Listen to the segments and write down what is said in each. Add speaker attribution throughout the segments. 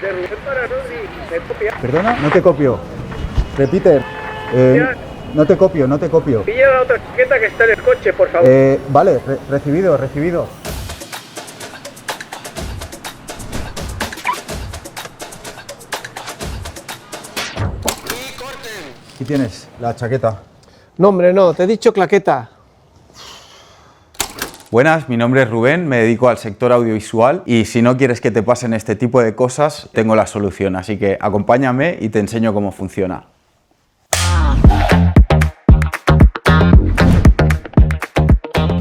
Speaker 1: De Rubén para Rodri, me copia.
Speaker 2: Perdona, no te copio. Repite. No te copio, no te copio.
Speaker 1: Pilla la otra chaqueta que está en el coche, por favor.
Speaker 2: Vale, recibido. Aquí tienes la chaqueta.
Speaker 3: No, hombre, no, te he dicho claqueta.
Speaker 4: Buenas, mi nombre es Rubén, me dedico al sector audiovisual y si no quieres que te pasen este tipo de cosas, tengo la solución, así que acompáñame y te enseño cómo funciona.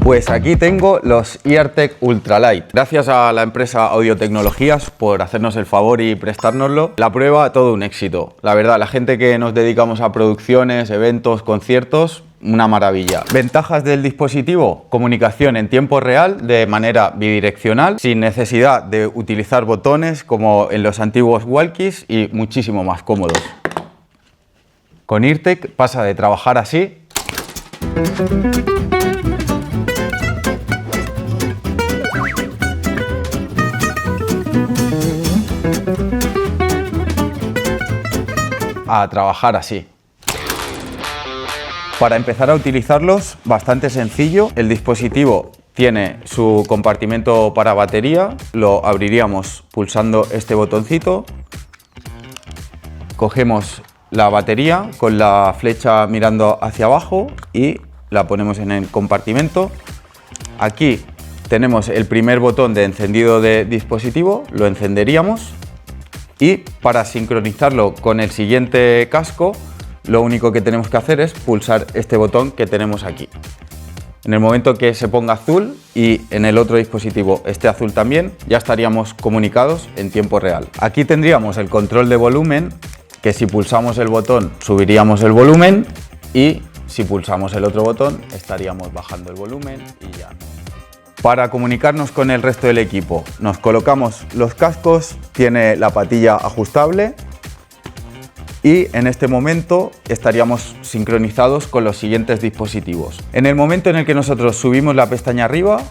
Speaker 4: Pues aquí tengo los Eartec Ultralight. Gracias a la empresa Audiotecnologías por hacernos el favor y prestárnoslo. La prueba, todo un éxito. La verdad, la gente que nos dedicamos a producciones, eventos, conciertos, una maravilla. Ventajas del dispositivo: comunicación en tiempo real de manera bidireccional, sin necesidad de utilizar botones como en los antiguos walkies y muchísimo más cómodos. Con Eartec pasa de trabajar así a trabajar así. Para empezar a utilizarlos, bastante sencillo. El dispositivo tiene su compartimento para batería, lo abriríamos pulsando este botoncito. Cogemos la batería con la flecha mirando hacia abajo y la ponemos en el compartimento. Aquí tenemos el primer botón de encendido de dispositivo, lo encenderíamos. Y para sincronizarlo con el siguiente casco, lo único que tenemos que hacer es pulsar este botón que tenemos aquí. En el momento que se ponga azul y en el otro dispositivo esté azul también, ya estaríamos comunicados en tiempo real. Aquí tendríamos el control de volumen, que si pulsamos el botón subiríamos el volumen y si pulsamos el otro botón estaríamos bajando el volumen y ya. Para comunicarnos con el resto del equipo, nos colocamos los cascos, tiene la patilla ajustable y en este momento estaríamos sincronizados con los siguientes dispositivos. En el momento en el que nosotros subimos la pestaña arriba,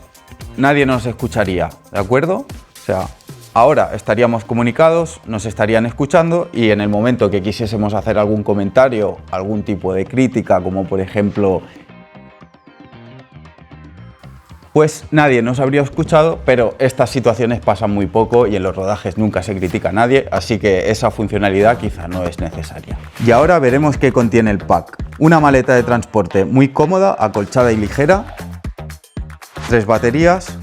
Speaker 4: nadie nos escucharía, ¿de acuerdo? O sea, ahora estaríamos comunicados, nos estarían escuchando y en el momento que quisiésemos hacer algún comentario, algún tipo de crítica, como por ejemplo, pues nadie nos habría escuchado, pero estas situaciones pasan muy poco y en los rodajes nunca se critica a nadie, así que esa funcionalidad quizá no es necesaria. Y ahora veremos qué contiene el pack. Una maleta de transporte muy cómoda, acolchada y ligera, 3 baterías,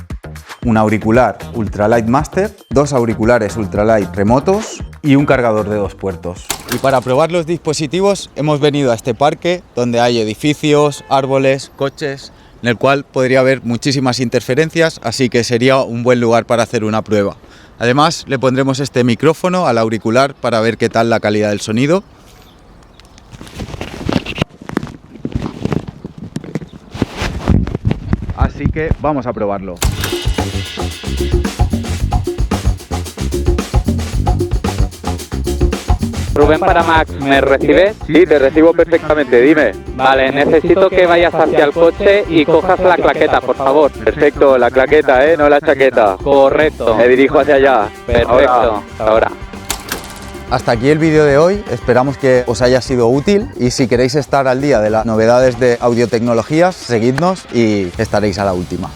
Speaker 4: un auricular Ultralight Master, 2 auriculares Ultralight remotos y un cargador de 2 puertos. Y para probar los dispositivos hemos venido a este parque donde hay edificios, árboles, coches, en el cual podría haber muchísimas interferencias, así que sería un buen lugar para hacer una prueba. Además, le pondremos este micrófono al auricular para ver qué tal la calidad del sonido. Así que vamos a probarlo.
Speaker 5: Rubén para Max, ¿me recibes?
Speaker 6: Sí, te recibo perfectamente, dime.
Speaker 5: Vale, necesito que vayas hacia el coche y cojas la claqueta, por favor.
Speaker 6: Perfecto, la claqueta, no la chaqueta.
Speaker 5: Correcto.
Speaker 6: Me dirijo hacia allá.
Speaker 5: Perfecto. Ahora.
Speaker 4: Hasta aquí el vídeo de hoy, esperamos que os haya sido útil y si queréis estar al día de las novedades de Audiotecnologías, seguidnos y estaréis a la última.